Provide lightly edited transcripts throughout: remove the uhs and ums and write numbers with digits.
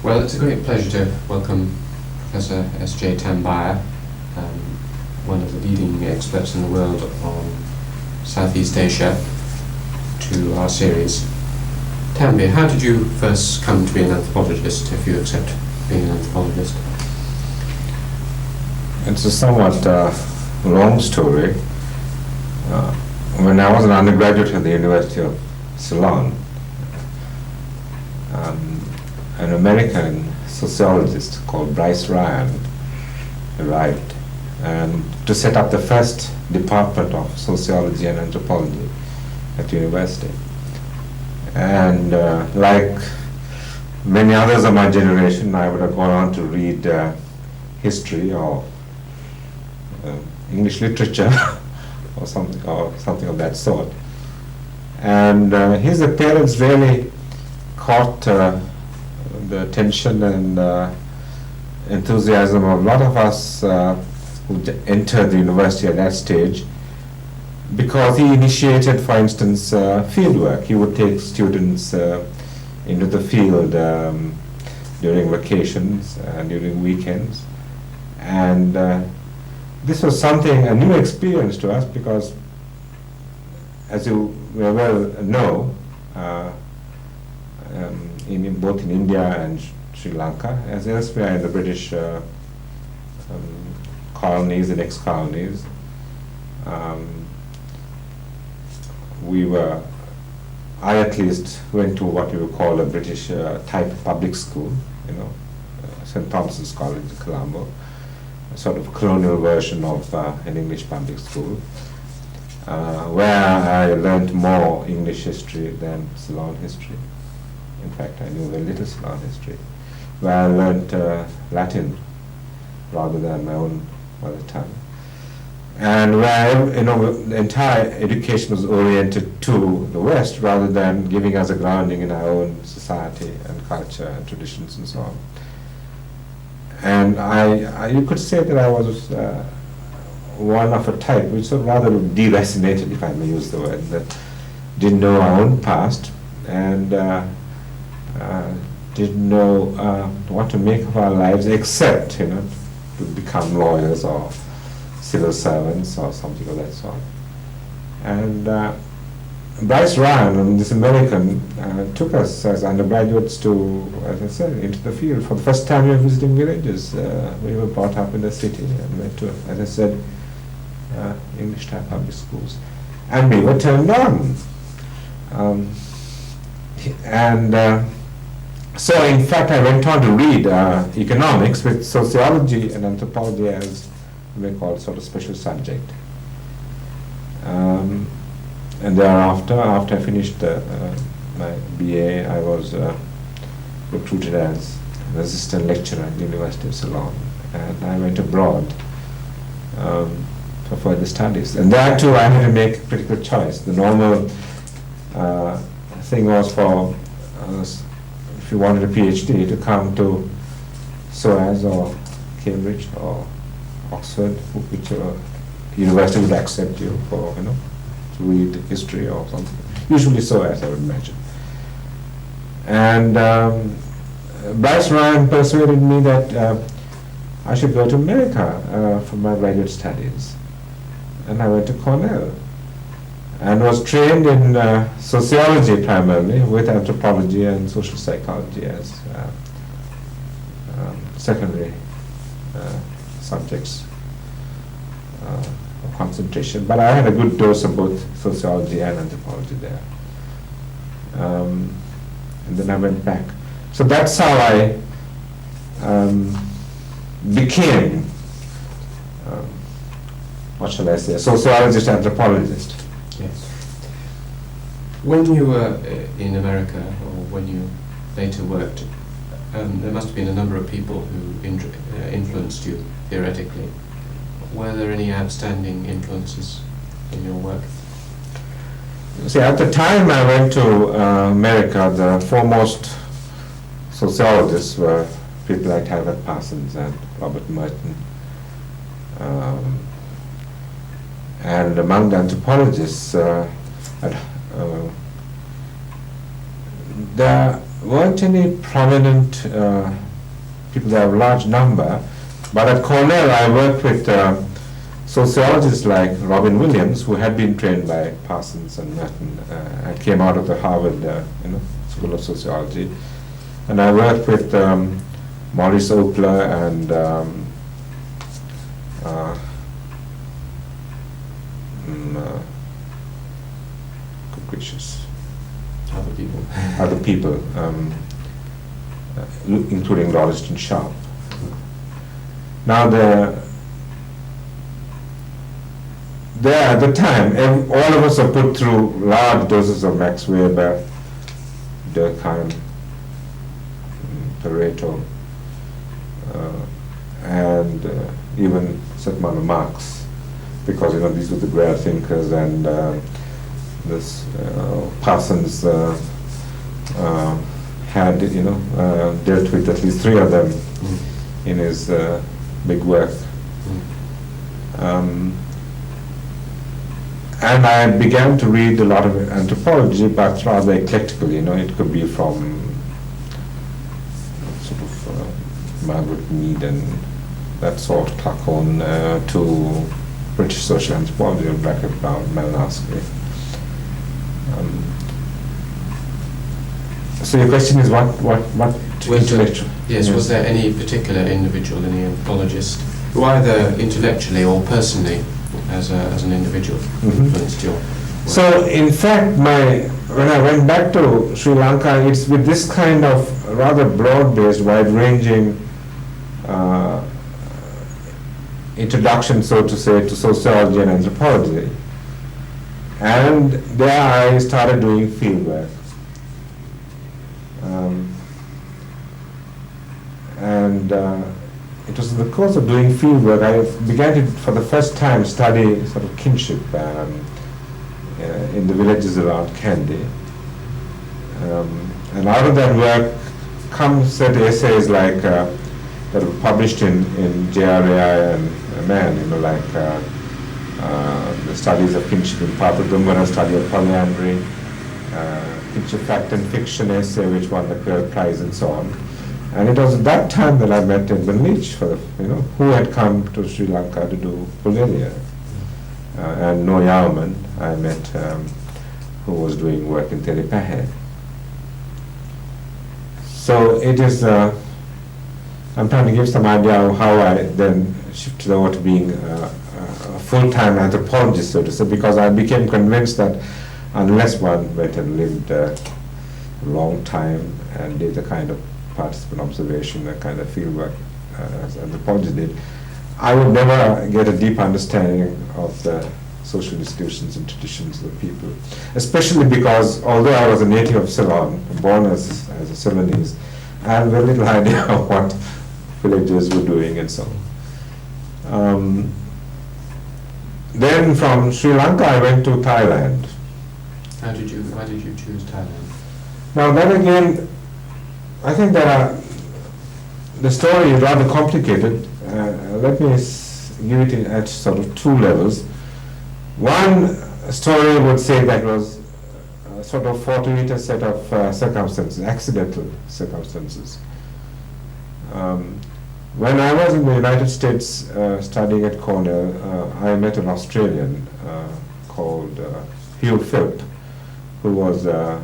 Well, it's a great pleasure to welcome Professor S.J. Tambiah, one of the leading experts in the world on Southeast Asia, to our series. Tambiah, how did you first come to be an anthropologist, if you accept being an anthropologist? It's a somewhat long story. When I was an undergraduate at the University of Ceylon, an American sociologist called Bryce Ryan arrived and to set up the first department of sociology and anthropology at the university. And like many others of my generation, I would have gone on to read history or English literature or something of that sort. And his appearance really caught the attention and enthusiasm of a lot of us who entered the university at that stage, because he initiated, for instance, fieldwork. He would take students into the field during vacations and during weekends. And this was a new experience to us, because, as you well know, both in India and Sri Lanka, as elsewhere in the British colonies and ex-colonies, I at least went to what you would call a British type public school, St. Thomas's College in Colombo, a sort of colonial version of an English public school, where I learned more English history than Ceylon history. In fact, I knew very little Ceylon history, where I learned Latin rather than my own mother tongue, and where the entire education was oriented to the West rather than giving us a grounding in our own society and culture and traditions and so on. And you could say that I was one of a type which sort of rather deracinated, if I may use the word, that didn't know our own past and didn't know what to make of our lives, except to become lawyers or civil servants or something of that sort. And Bryce Ryan, this American, took us as undergraduates to, as I said, into the field. For the first time we were visiting villages. We were brought up in the city and went to, as I said, English type public schools. And we were turned on. So in fact I went on to read economics with sociology and anthropology as we may call sort of special subject. And thereafter, after I finished my BA, I was recruited as an assistant lecturer at the University of Ceylon, and I went abroad for further studies. And there too I had to make a critical choice. The normal thing was for if you wanted a PhD to come to SOAS or Cambridge or Oxford, whichever university would accept you for, to read history or something. Usually SOAS, I would imagine. And Bryce Ryan persuaded me that I should go to America for my graduate studies. And I went to Cornell and was trained in sociology primarily, with anthropology and social psychology as secondary subjects of concentration. But I had a good dose of both sociology and anthropology there. And then I went back. So that's how I became, what shall I say, a sociologist, anthropologist. Yes. When you were in America, or when you later worked, there must have been a number of people who influenced you theoretically. Were there any outstanding influences in your work? See, at the time I went to America, the foremost sociologists were people like Albert Parsons and Robert Merton. And among the anthropologists, there weren't any prominent people. There were a large number, but at Cornell I worked with sociologists like Robin Williams, who had been trained by Parsons and Merton, and came out of the Harvard School of Sociology. And I worked with Maurice Opler and good gracious, other people, including Rolleston Sharp. Now there at the time, all of us are put through large doses of Max Weber, Durkheim, Pareto, and even certain Marx, because these were the great thinkers, and this Parsons had dealt with at least three of them in his big work. And I began to read a lot of anthropology, but rather eclectically. It could be from sort of Margaret Mead and that sort, Clarkon, to British social anthropology, Brackett, Brown, Malinowski. So your question is what intellectual? Yes, was there any particular individual, any anthropologist, who either intellectually or personally, as an individual, influenced your work? So in fact, when I went back to Sri Lanka, it's with this kind of rather broad-based, wide-ranging introduction, so to say, to sociology and anthropology. And there I started doing fieldwork. It was in the course of doing fieldwork I began to, for the first time, study sort of kinship in the villages around Kandy. And out of that work come set essays like that were published in JRAI and Man, like the studies of kinship in Papadumana, study of polyandry, Kinship Fact and Fiction essay, which won the Kerr Prize, and so on. And it was at that time that I met Edmund Leach, who had come to Sri Lanka to do Bulgaria. And No Yauman, I met, who was doing work in Teripahe. So it is, I'm trying to give some idea of how I then shifted over to being a full-time anthropologist, so to say, because I became convinced that unless one went and lived a long time and did the kind of participant observation, the kind of fieldwork as anthropologists did, I would never get a deep understanding of the social institutions and traditions of the people. Especially because, although I was a native of Ceylon, born as a Ceylonese, I had very little idea of what villagers were doing and so on. Then from Sri Lanka I went to Thailand. Why did you choose Thailand? Now that again, I think the story is rather complicated. Let me give it at sort of two levels. One story would say that was a sort of fortuitous set of circumstances, accidental circumstances. When I was in the United States studying at Cornell, I met an Australian called Hugh Philp, who was an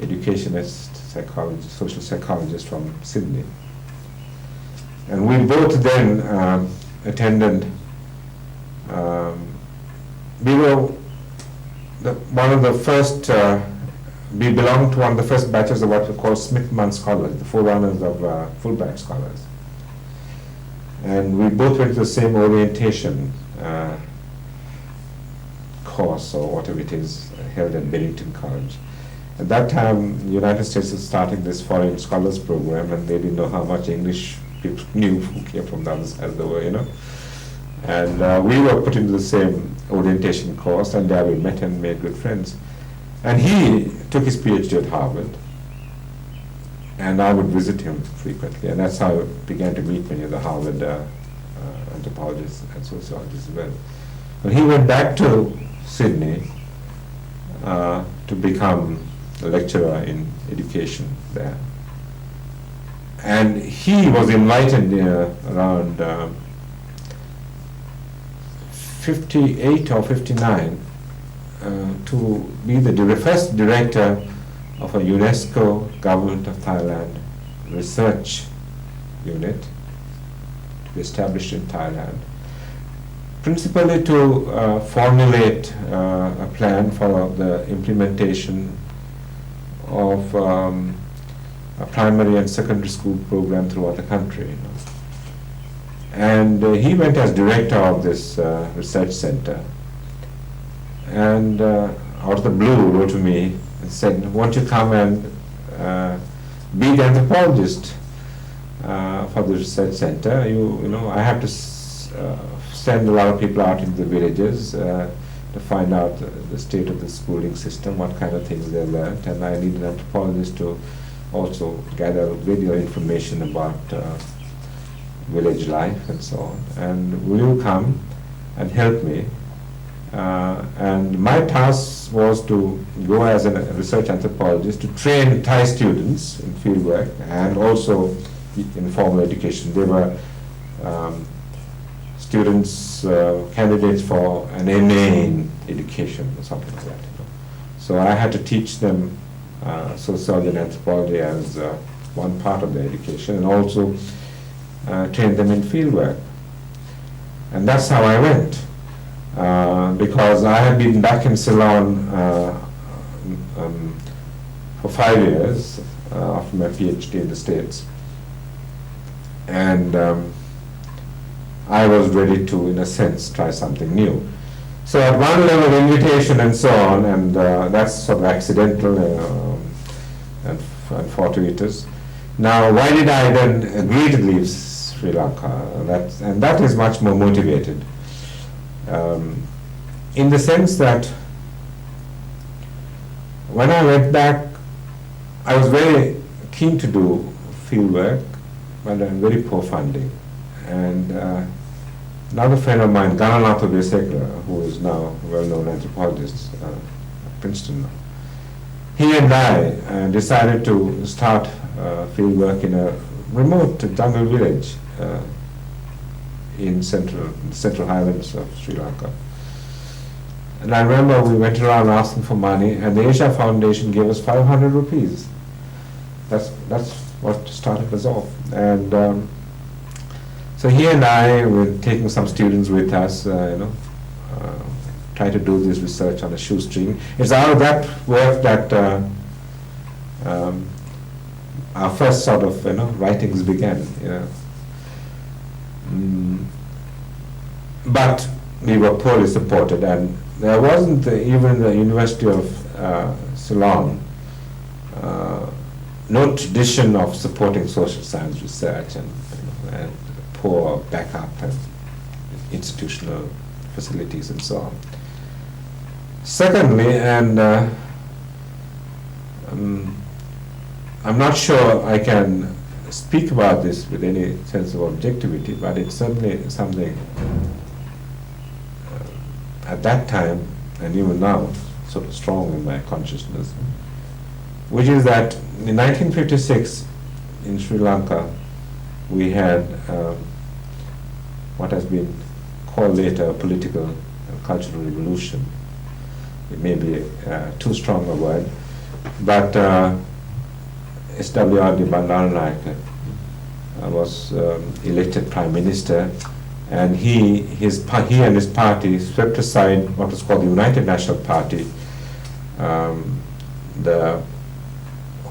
educationist, psychologist, social psychologist from Sydney. And we both then attended, we were one of the first, we belonged to one of the first batches of what we call Smith-Munn scholars, the forerunners of Fulbright scholars. And we both went to the same orientation course, or whatever it is, held at Bennington College. At that time, the United States was starting this foreign scholars program, and they didn't know how much English people knew who came from the other side of the world, And we were put into the same orientation course, and there we met and made good friends. And he took his PhD at Harvard, and I would visit him frequently, and that's how I began to meet many of the Harvard anthropologists and sociologists as well. When he went back to Sydney to become a lecturer in education there, and he was invited around 58 or 59 to be the first director of a UNESCO Government of Thailand research unit to be established in Thailand, principally to formulate a plan for the implementation of a primary and secondary school program throughout the country. And he went as director of this research center, and out of the blue wrote to me and said, "Won't you come and be the anthropologist for the research center? You know, I have to send a lot of people out into the villages to find out the state of the schooling system, what kind of things they learned, and I need an anthropologist to also gather video information about village life and so on. And will you come and help me?" And my task was to go as a research anthropologist to train Thai students in fieldwork and also in formal education. They were students, candidates for an MA in education or something like that. So I had to teach them sociology and anthropology as one part of their education, and also train them in fieldwork. And that's how I went. Because I had been back in Ceylon for 5 years after my PhD in the States, and I was ready to, in a sense, try something new. So at one level, invitation and so on, and that's sort of accidental and fortuitous. Now, why did I then agree to leave Sri Lanka? That is much more motivated. In the sense that when I went back, I was very keen to do field work, but very poor funding. And another friend of mine, A.S.A, who is now a well-known anthropologist at Princeton now, he and I decided to start field work in a remote jungle village in central highlands of Sri Lanka. And I remember we went around asking for money, and the A.S.A Foundation gave us 500 rupees. That's what started us off. And so he and I were taking some students with us, try to do this research on a shoestring. It's out of that work that our first sort of writings began. But we were poorly supported, and there wasn't even the University of Ceylon no tradition of supporting social science research, and poor backup and institutional facilities and so on. Secondly, and I'm not sure I can speak about this with any sense of objectivity, but it's certainly something at that time, and even now, sort of strong in my consciousness, which is that in 1956 in Sri Lanka we had what has been called later a political and cultural revolution. It may be too strong a word, but S.W.R.D. Bandaranaike was elected Prime Minister, and he and his party swept aside what was called the United National Party,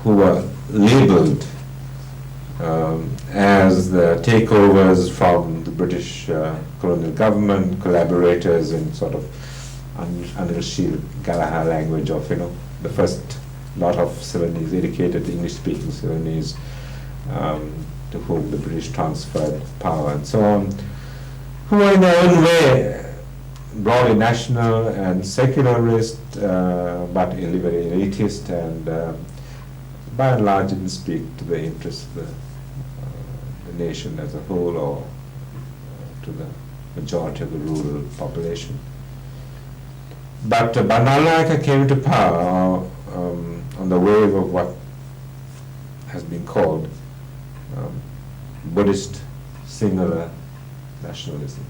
who were labelled as the takeovers from the British colonial government, collaborators in sort of Anil Shir Galahar language of the first lot of Ceylonese, educated English-speaking Ceylonese, to whom the British transferred power and so on, who were in their own way broadly national and secularist, but very elitist, and by and large didn't speak to the interests of the nation as a whole, or to the majority of the rural population. But Bandaranaike came to power on the wave of what has been called Buddhist singular nationalism.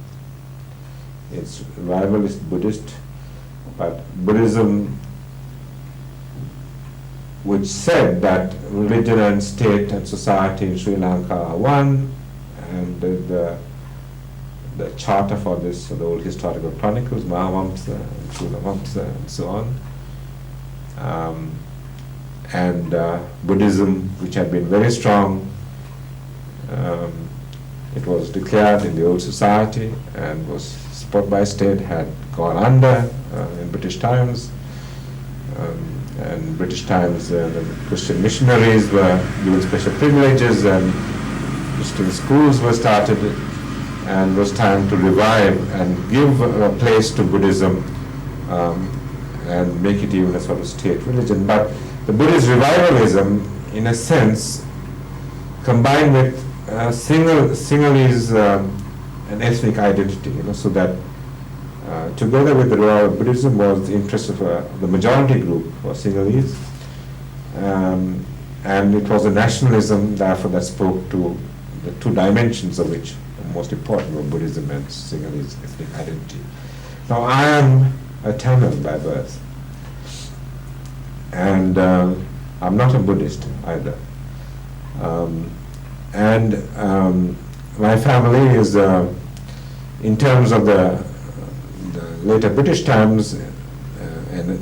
Its rival is Buddhist, but Buddhism, which said that religion and state and society in Sri Lanka are one, and the charter for this, the old historical chronicles, Mahavamsa and Chulavamsa and so on, and Buddhism, which had been very strong, it was declared in the old society and was supported by state, had gone under in British times. And British times, the Christian missionaries were given special privileges, and Christian schools were started, and it was time to revive and give a place to Buddhism and make it even a sort of state religion. But the Buddhist revivalism, in a sense, combined with Sinhalese an ethnic identity, so that together with the revival of Buddhism was the interest of the majority group for Sinhalese, and it was a nationalism, therefore, that spoke to the two dimensions of which the most important were Buddhism and Sinhalese ethnic identity. Now, I am a Tamil by birth, and I'm not a Buddhist either. My family is, in terms of the later British times, and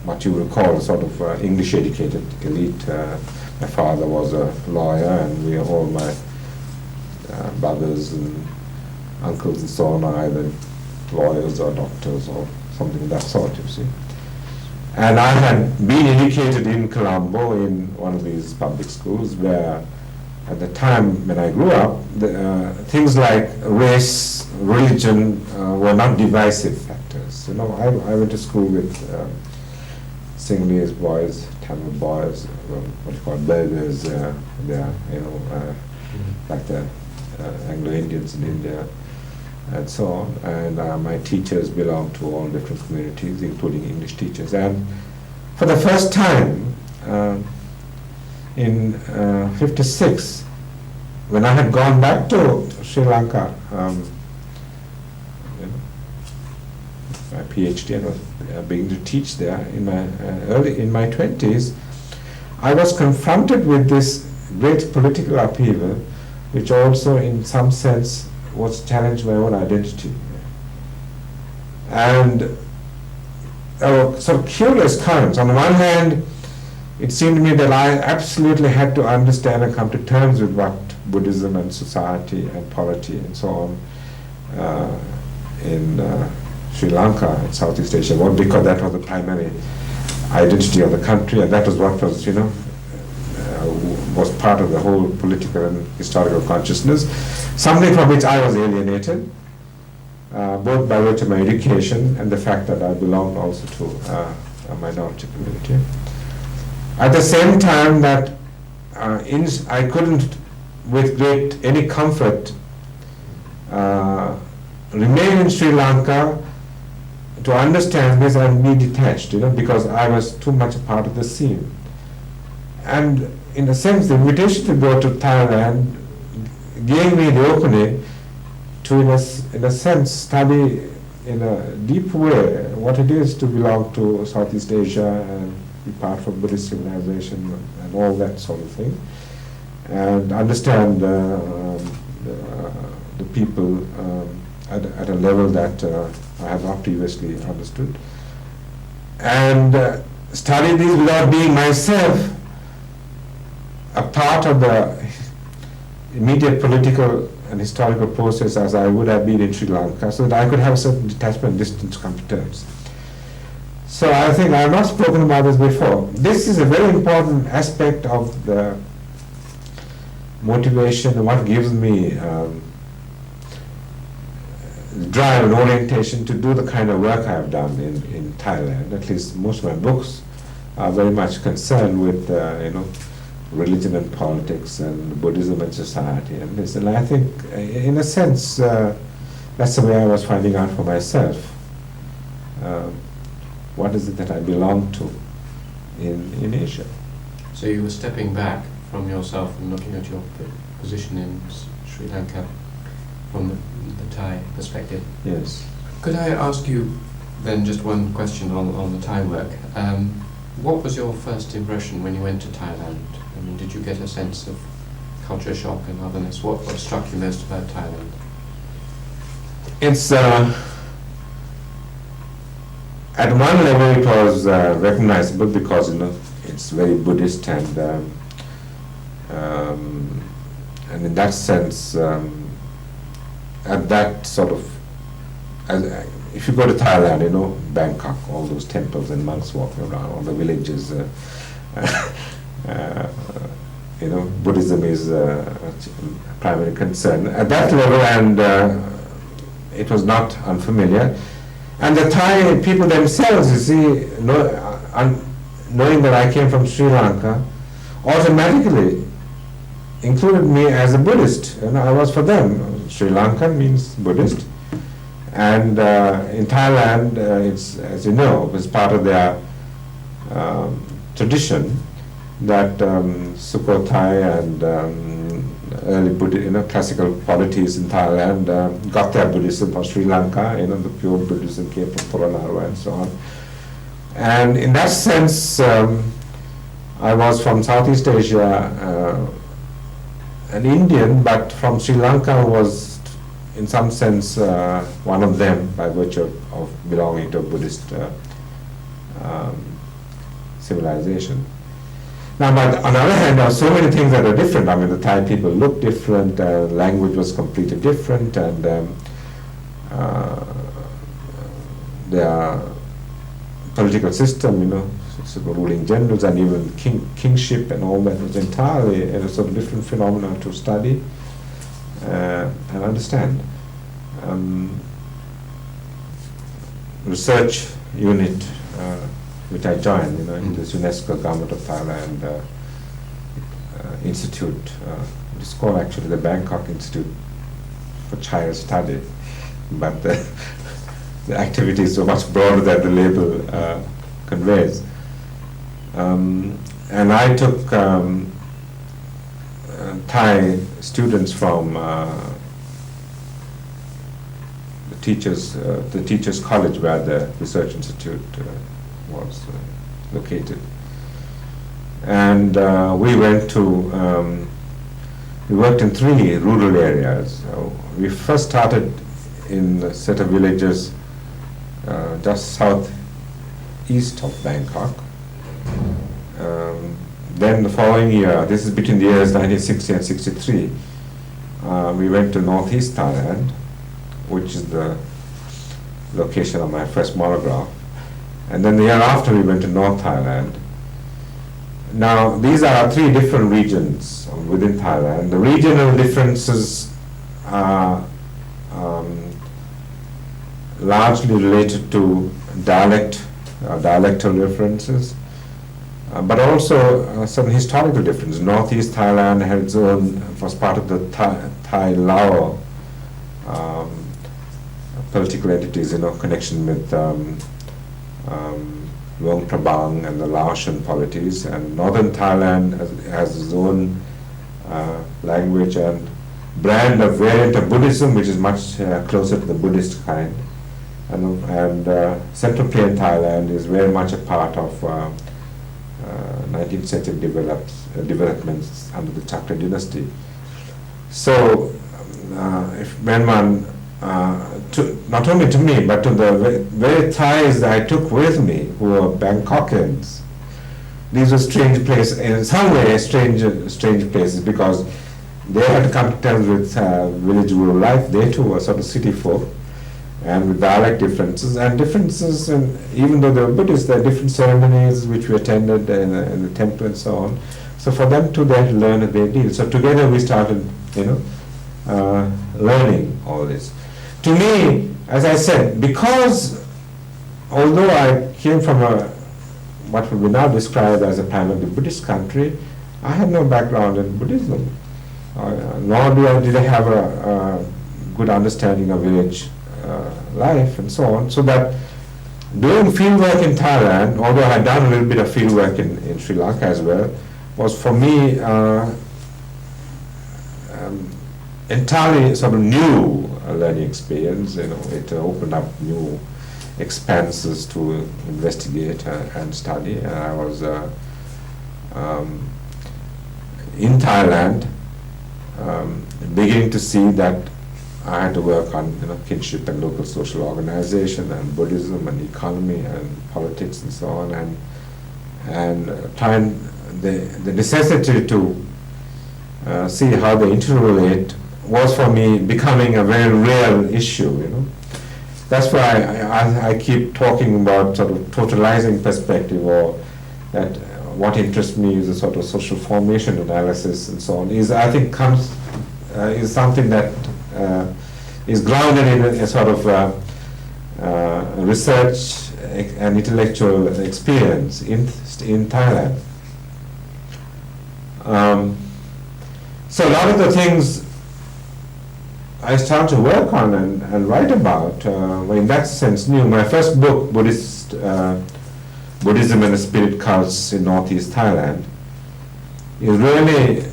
what you will call sort of English-educated elite. My father was a lawyer, and all my brothers and uncles and so on are either lawyers or doctors or something of that sort, you see. And I had been educated in Colombo in one of these public schools where, at the time when I grew up, things like race, religion were not divisive factors. I went to school with Sinhalese boys, Tamil boys, what you call burghers. They are, like the Anglo-Indians in India, and so on. And my teachers belonged to all different communities, including English teachers. And for the first time, in '56, when I had gone back to Sri Lanka, my PhD, and was beginning to teach there in my 20s, I was confronted with this great political upheaval, which also, in some sense, was challenged my own identity. And there were some curious currents. On the one hand, it seemed to me that I absolutely had to understand and come to terms with what Buddhism and society and polity and so on in Sri Lanka and Southeast Asia was, because that was the primary identity of the country, and that was what was, was part of the whole political and historical consciousness, something from which I was alienated, both by virtue of my education and the fact that I belonged also to a minority community. At the same time that I couldn't, with any comfort, remain in Sri Lanka to understand this and be detached, because I was too much a part of the scene. And in a sense, the invitation to go to Thailand gave me the opening to, in a sense, study in a deep way what it is to belong to Southeast Asia and be part of Buddhist civilization and all that sort of thing, and understand the people at a level that I have not previously understood, and study these without being myself a part of the immediate political and historical process as I would have been in Sri Lanka, so that I could have a certain detachment and distance to come to terms. So I think I have not spoken about this before. This is a very important aspect of the motivation and what gives me drive and orientation to do the kind of work I have done in Thailand. At least most of my books are very much concerned with religion and politics and Buddhism and society and this. And I think, in a sense, that's the way I was finding out for myself. What is it that I belong to in Asia? So you were stepping back from yourself and looking at your position in Sri Lanka from the Thai perspective. Yes. Could I ask you then just one question on the Thai work? What was your first impression when you went to Thailand? I mean, did you get a sense of culture shock and otherness? What struck you most about Thailand? It's at one level it was recognizable because it's very Buddhist and in that sense at that sort of if you go to Thailand, Bangkok, all those temples and monks walking around, all the villages, Buddhism is a primary concern at that level, and it was not unfamiliar. And the Thai people themselves, you see, knowing that I came from Sri Lanka, automatically included me as a Buddhist. I was for them. Sri Lanka means Buddhist. And in Thailand, it's, as you know, it's part of their tradition that Sukhothai and early classical polities in Thailand got their Buddhism from Sri Lanka. The pure Buddhism came from Polonnaruwa and so on. And in that sense, I was from Southeast Asia, an Indian, but from Sri Lanka was in some sense one of them by virtue of belonging to a Buddhist civilization. Now, but on the other hand, there are so many things that are different. I mean, the Thai people look different, language was completely different, and their political system, ruling generals and even kingship and all that was entirely a sort of different phenomenon to study and understand. Research unit which I joined, in this UNESCO Government of Thailand institute. It's called actually the Bangkok Institute for Child Study, but the activity is so much broader than the label conveys. And I took Thai students from the teachers' college where the research institute was located, and we went to we worked in 3 rural areas. We first started in a set of villages just southeast of Bangkok. Then the following year, this is between the years 1960 and 63, we went to northeast Thailand, which is the location of my first monograph. And then the year after, we went to North Thailand. Now, these are 3 different regions within Thailand. The regional differences are largely related to dialectal differences, but also some historical differences. Northeast Thailand had its own, was part of the Thai Lao political entities, connection with Luang Prabang and the Laotian polities, and northern Thailand has its own language and brand of variant of Buddhism, which is much closer to the Buddhist kind, and central plain Thailand is very much a part of 19th century developments under the Chakra dynasty. So when one not only to me, but to the very Thais that I took with me, who were Bangkokians. These were strange places, in some way strange places, because they had to come to terms with village rural life. They too were sort of city folk, and with dialect differences, and even though they were Buddhists, there are different ceremonies which we attended in the temple and so on. So for them too, they had to learn a great deal. So together we started, learning all this. To me, as I said, because although I came from what would be now described as a primarily Buddhist country, I had no background in Buddhism, nor did I have a good understanding of village life and so on. So that doing fieldwork in Thailand, although I had done a little bit of fieldwork in Sri Lanka as well, was for me entirely sort of new learning experience. It opened up new expanses to investigate and study. I was in Thailand, beginning to see that I had to work on kinship and local social organization and Buddhism and economy and politics and so on, and the necessity to see how they interrelate was for me becoming a very real issue. That's why I keep talking about sort of totalizing perspective, or that what interests me is a sort of social formation analysis and so on. Is something that is grounded in a sort of research and intellectual experience in Thailand. So a lot of the things I started to work on and write about were in that sense new. My first book, Buddhism and the Spirit Cults in Northeast Thailand, is really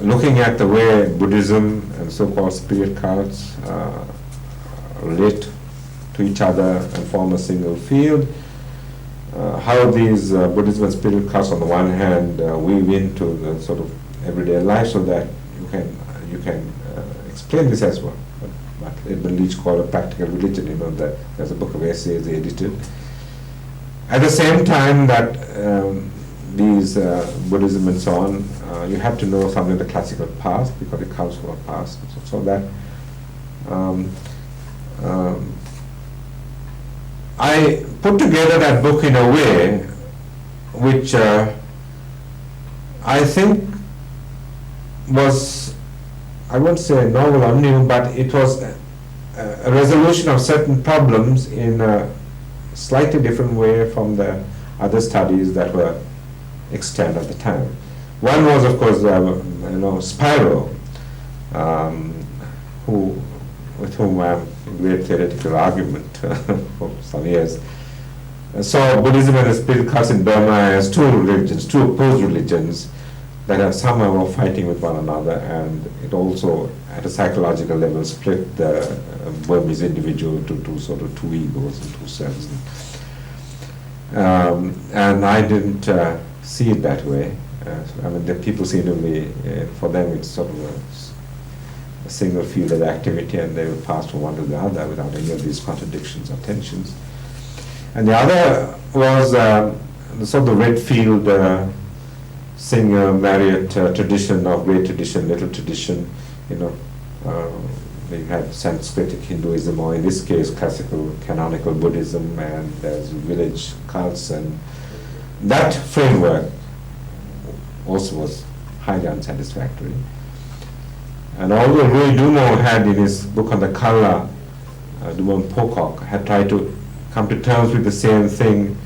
looking at the way Buddhism and so-called spirit cults relate to each other and form a single field. How these Buddhism and spirit cults, on the one hand, weave into the sort of everyday life, so that you can explain this as well. But Edmund Leach called a practical religion. That there's a book of essays edited. At the same time that these Buddhism and so on, you have to know something of the classical past, because it comes from a past. So that I put together that book in a way which I think was, I won't say novel or new, but it was a resolution of certain problems in a slightly different way from the other studies that were extant at the time. One was, of course, Spiro, with whom I'm in great theoretical argument for some years. So Buddhism and the spirit cults in Burma as two religions, two opposed religions that are somehow fighting with one another, and it also, at a psychological level, split the Burmese individual to two egos and two selves. And I didn't see it that way. The people seem to be, for them it's sort of a single field of activity, and they will pass from one to the other without any of these contradictions or tensions. And the other was the sort of Redfield singer Marriott tradition of great tradition, little tradition. We had Sanskritic Hinduism, or in this case classical canonical Buddhism, and there's village cults, and that framework also was highly unsatisfactory. And although Louis Dumont had in his book on the Kala, Dumont Pocock, had tried to come to terms with the same thing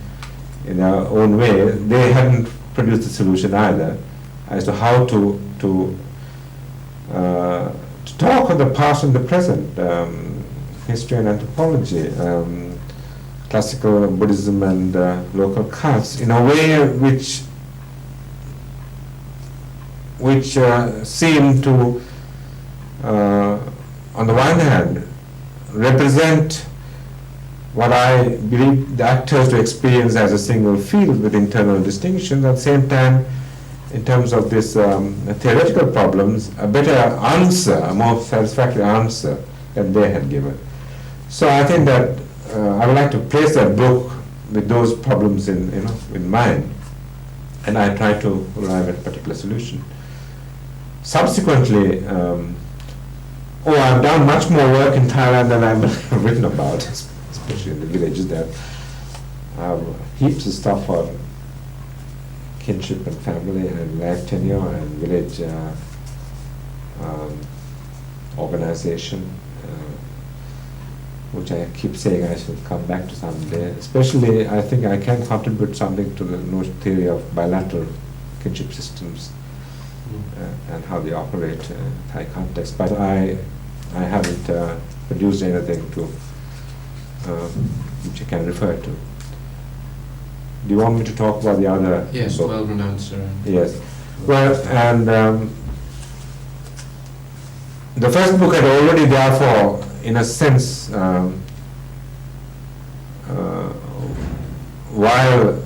in their own way, they hadn't produced a solution either as to how to talk of the past and the present, history and anthropology, classical Buddhism and local cults, in a way which seemed to, on the one hand, represent what I believe the actors to experience as a single field with internal distinctions, at the same time, in terms of this theoretical problems, a better answer, a more satisfactory answer than they had given. So I think that I would like to place that book with those problems in mind, and I try to arrive at a particular solution. Subsequently, I've done much more work in Thailand than I've written about, especially in the villages there. Heaps of stuff on kinship and family and life tenure and village organization, which I keep saying I should come back to someday. Especially, I think I can contribute something to the theory of bilateral kinship systems and how they operate in Thai context. But I haven't produced anything which I can refer to. Do you want me to talk about the other? Yes, book? well-renowned, sir. Yes. Well, and the first book had already, therefore, in a sense, while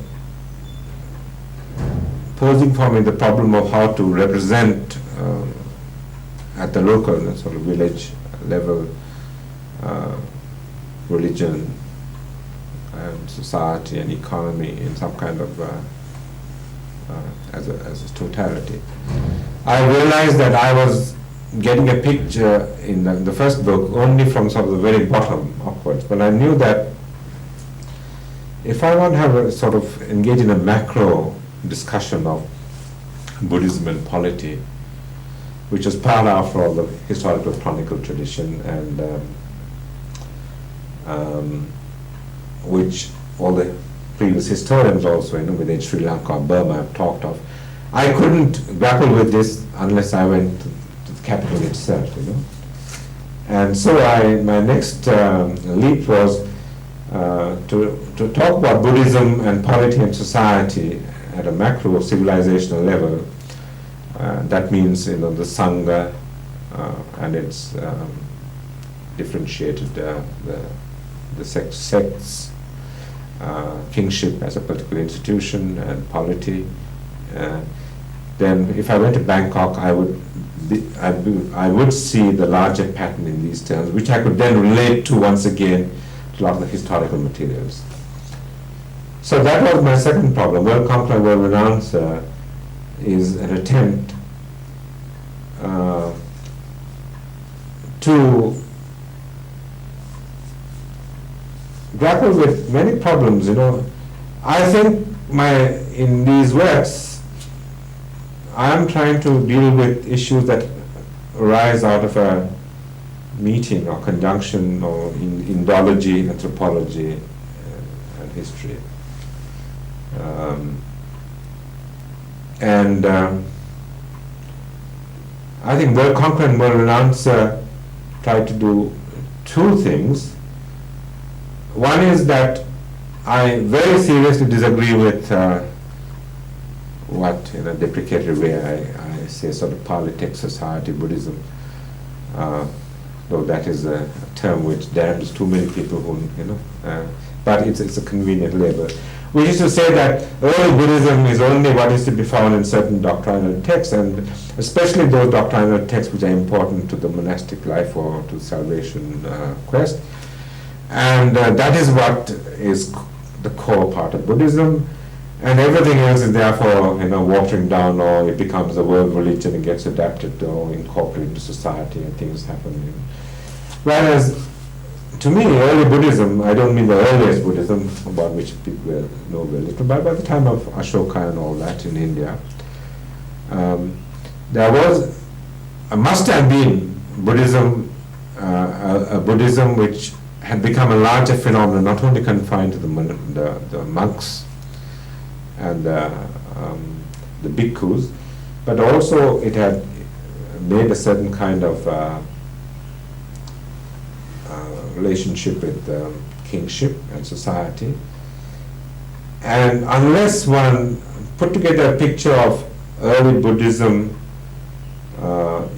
posing for me the problem of how to represent at the local sort of village level religion and society and economy in some kind of as a totality. I realized that I was getting a picture in the first book only from sort of the very bottom upwards, but I knew that if I want to have a sort of engage in a macro discussion of Buddhism and polity, which is part after all the historical chronicle tradition and which all the previous historians also, within Sri Lanka or Burma have talked of, I couldn't grapple with this unless I went to the capital itself, And so my next leap was to talk about Buddhism and polity and society at a macro civilizational level. That means, the Sangha and its differentiated the sects, kingship as a particular institution, and polity. Then, if I went to Bangkok, I would see the larger pattern in these terms, which I could then relate to once again to a lot of the historical materials. So that was my second problem. World Conqueror, World Renouncer is an attempt to grapple with many problems. I think in these works, I am trying to deal with issues that arise out of a meeting or conjunction or in Indology, anthropology, and history. I think World Conqueror and World Renouncer try to do two things. One is that I very seriously disagree with what, in a deprecated way, I say sort of politic society Buddhism, though that is a term which damns too many people who, but it's a convenient label. We used to say that early Buddhism is only what is to be found in certain doctrinal texts, and especially those doctrinal texts which are important to the monastic life or to salvation quest. And that is what is the core part of Buddhism, and everything else is therefore, watering down, or it becomes a world religion and gets adapted or incorporated into society and things happen. Whereas, to me, early Buddhism, I don't mean the earliest Buddhism, about which people know very little, but by the time of Ashoka and all that in India, there must have been Buddhism, a Buddhism which had become a larger phenomenon, not only confined to the monks and the bhikkhus, but also it had made a certain kind of relationship with kingship and society. And unless one put together a picture of early Buddhism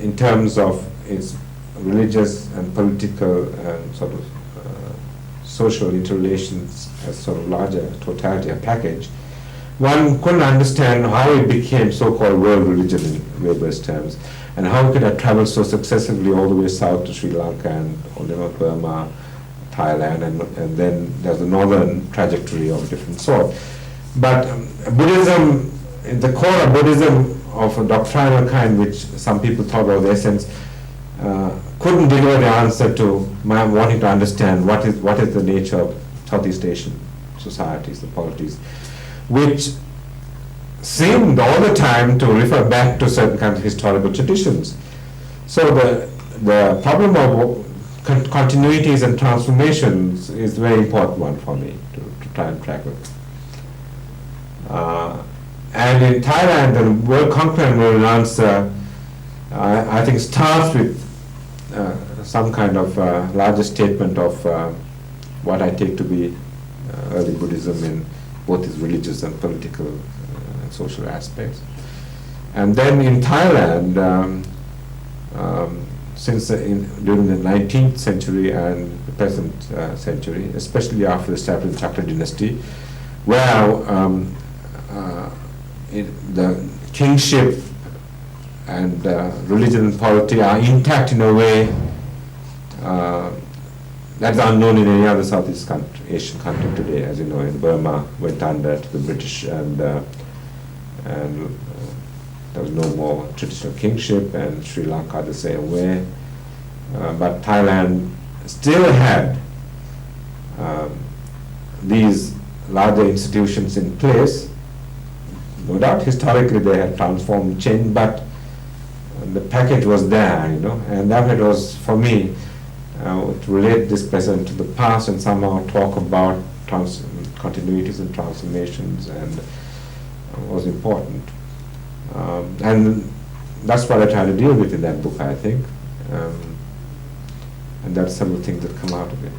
in terms of its religious and political and sort of social interrelations as sort of larger totality, a package, one couldn't understand how it became so-called world religion in Weber's terms, and how it could have traveled so successively all the way south to Sri Lanka and Burma, Thailand, and then there's a northern trajectory of a different sort. But Buddhism, the core of Buddhism of a doctrinal kind, which some people thought was the essence, couldn't deliver the answer to my wanting to understand what is the nature of Southeast Asian societies, the polities, which seemed all the time to refer back to certain kinds of historical traditions. So the problem of continuities and transformations is a very important one for me to try and tackle. And in Thailand, the World Conqueror and World Renouncer, I think, starts with some kind of larger statement of what I take to be early Buddhism in both its religious and political and social aspects. And then in Thailand, since during the 19th century and the present century, especially after the establishment of the Chakra dynasty, where the kingship and religion and polity are intact in a way that's unknown in any other Southeast Asian country today. As you know, in Burma went under to the British, and there was no more traditional kingship, and Sri Lanka the same way. But Thailand still had these larger institutions in place. No doubt historically they had transformed, changed, but the package was there, you know, and that it was for me to relate this present to the past and somehow talk about continuities and transformations, and was important. And that's what I try to deal with in that book, I think. And that's some of the things that come out of it.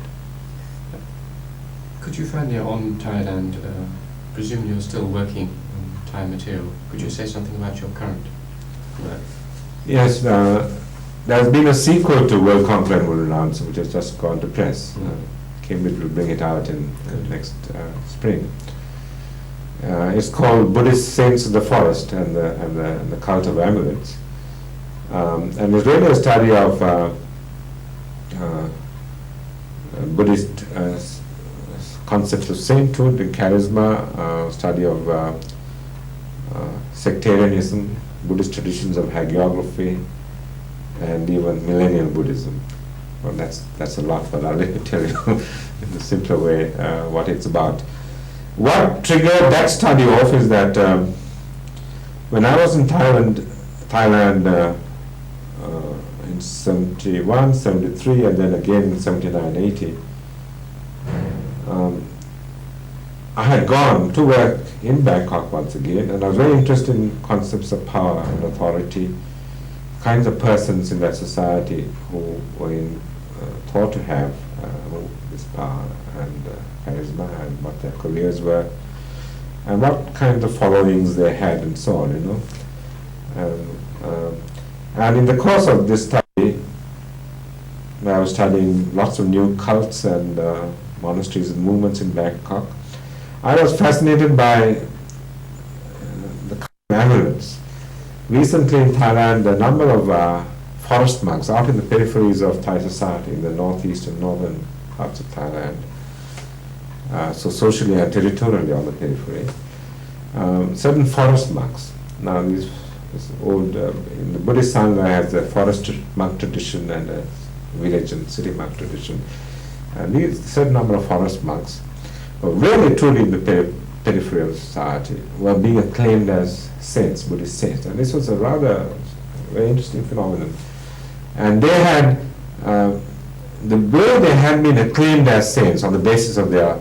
Could you finally, on Thailand, presume you're still working on Thai material, could you say something about your current work? Yes, there's been a sequel to World Conquer and World Renounce, which has just gone to press. Cambridge will bring it out in next spring. It's called Buddhist Saints of the Forest and the Cult of Amulets. And it's really a study of Buddhist concepts of sainthood and charisma, study of sectarianism, Buddhist traditions of hagiography, and even millennial Buddhism. Well, that's a lot, but I'll let me tell you in a simpler way what it's about. What triggered that study off is that when I was in Thailand in 71, 73, and then again in 79, 80, I had gone to work in Bangkok once again, and I was very interested in concepts of power and authority, kinds of persons in that society who were thought to have this power and charisma, and what their careers were, and what kind of followings they had, and so on, you know. And in the course of this study, I was studying lots of new cults and monasteries and movements in Bangkok. I was fascinated by the amulets. Recently in Thailand, a number of forest monks out in the peripheries of Thai society, in the northeast and northern parts of Thailand, so socially and territorially on the periphery, certain forest monks. Now this old, in the Buddhist Sangha has a forest monk tradition and a village and city monk tradition. And these certain number of forest monks were really truly in the periphery of society, were being acclaimed as saints, Buddhist saints. And this was a rather very interesting phenomenon. And they had, the way they had been acclaimed as saints on the basis of their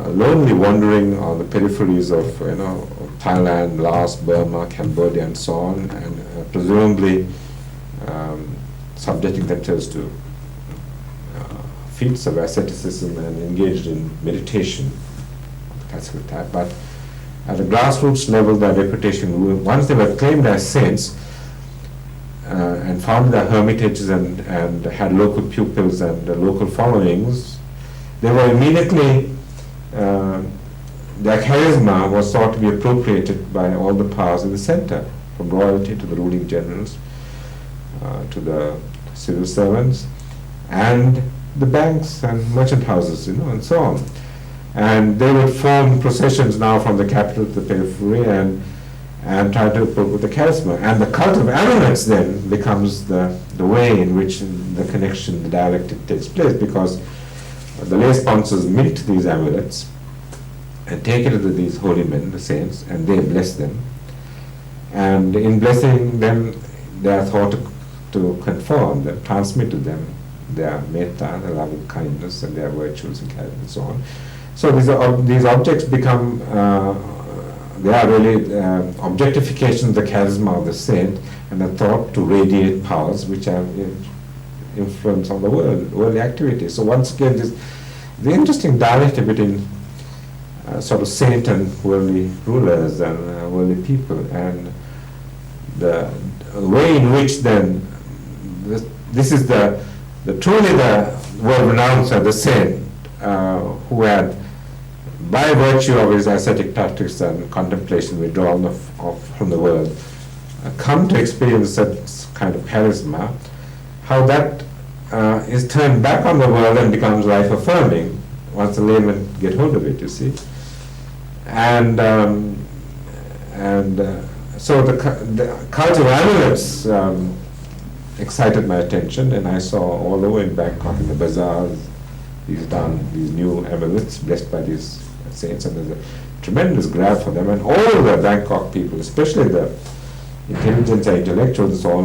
lonely wandering on the peripheries of, you know, Thailand, Laos, Burma, Cambodia, and so on, and presumably subjecting themselves to feats of asceticism and engaged in meditation of the classical type. But at the grassroots level, their reputation, once they were claimed as saints and founded their hermitages and had local pupils and local followings, they were immediately, their charisma was thought to be appropriated by all the powers in the center, from royalty to the ruling generals, to the civil servants, and the banks and merchant houses, you know, and so on. And they would form processions now from the capital to the periphery and try to put with the charisma. And the cult of amulets then becomes the way in which the connection, the dialectic takes place, because the lay sponsors mint these amulets and take it to these holy men, the saints, and they bless them. And in blessing them, they are thought to confirm them, transmit to them their metta, their loving kindness, and their virtues and character and so on. So these objects become, they are really objectification of the charisma of the saint, and are thought to radiate powers which have influence on the worldly activity. So once again, the interesting dialectic between sort of saint and worldly rulers and worldly people, and the way in which then this is the truly the world-renowned the saint who had, by virtue of his ascetic tactics and contemplation, withdrawal from the world, come to experience that kind of charisma, how that is turned back on the world and becomes life-affirming once the laymen get hold of it, you see. And so the cult of amulets excited my attention, and I saw all over in Bangkok in the bazaars these new amulets blessed by these saints, and there's a tremendous grab for them. And all the Bangkok people, especially the intelligent and intellectuals, all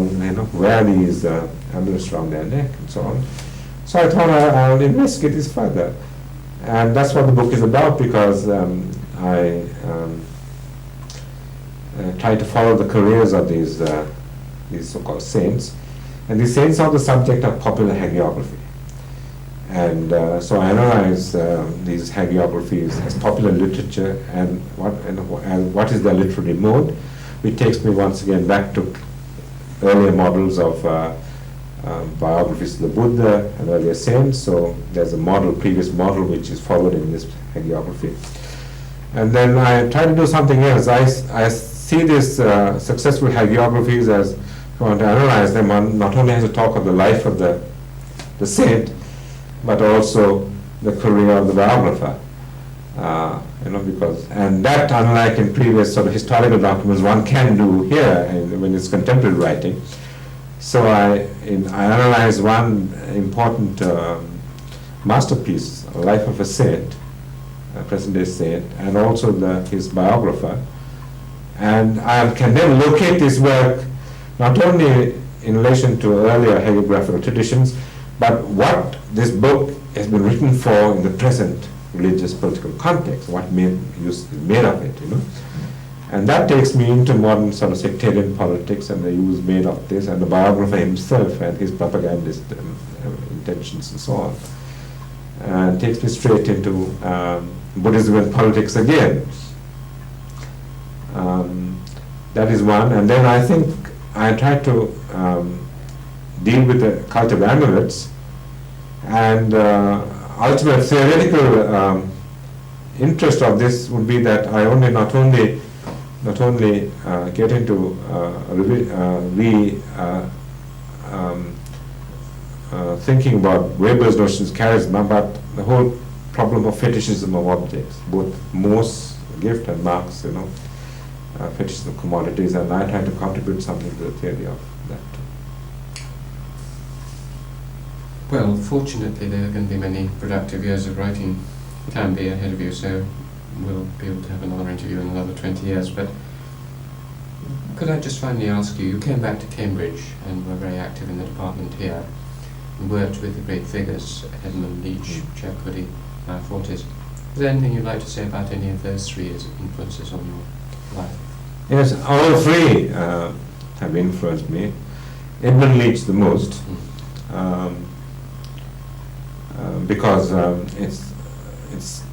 wear these amulets around their neck and so on. So I thought I'll investigate this further, and that's what the book is about, because I try to follow the careers of these so-called saints, and these saints are the subject of popular hagiography. And so I analyze these hagiographies as popular literature and what is their literary mode, which takes me once again back to earlier models of biographies of the Buddha and earlier saints. So there's a previous model which is followed in this hagiography. And then I try to do something else. I see these successful hagiographies as, if I want to analyze them, one not only has to talk of the life of the saint, but also the career of the biographer, and that, unlike in previous sort of historical documents, one can do here when it's contemporary writing. So I analyze one important masterpiece, Life of a Saint, a present-day saint, and also his biographer, and I can then locate this work not only in relation to earlier hagiographical traditions, but what this book has been written for in the present religious political context, what use made of it, And that takes me into modern sort of sectarian politics and the use made of this, and the biographer himself and his propagandist intentions and so on. And takes me straight into Buddhism and politics again. That is one, and then I think I try to deal with the cult of amulets, and ultimate theoretical interest of this would be that I not only get into thinking about Weber's notions of charisma, but the whole problem of fetishism of objects, both Morse, gift, and Marx, fetishism of commodities, and I try to contribute something to the theory of that too. Well, fortunately there are going to be many productive years of writing Tambiah ahead of you, so we'll be able to have another interview in another 20 years. But could I just finally ask you came back to Cambridge and were very active in the department here, and worked with the great figures, Edmund Leach, Jack Hoodie, Fortis. Is there anything you'd like to say about any of those three as influences on your life? Yes, all three have influenced me. Edmund Leach the most. Because it's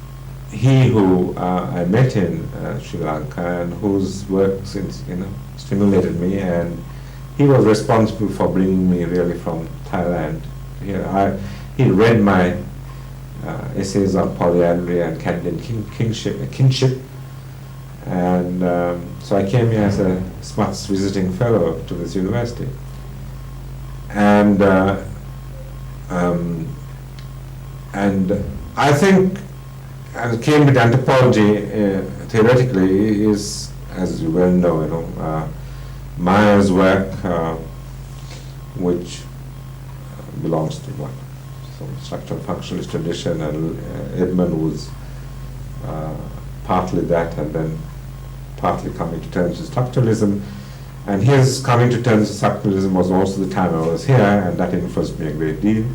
he who I met in Sri Lanka, and whose work stimulated me, and he was responsible for bringing me really from Thailand here. He read my essays on polyandry and Canadian kinship, and so I came here as a Smuts visiting fellow to this university, and I think Cambridge anthropology theoretically is, as you well know, Mayer's work, which belongs to some structural functionalist tradition, and Edmund was partly that, and then partly coming to terms with structuralism. And his coming to terms with structuralism was also the time I was here, and that influenced me a great deal.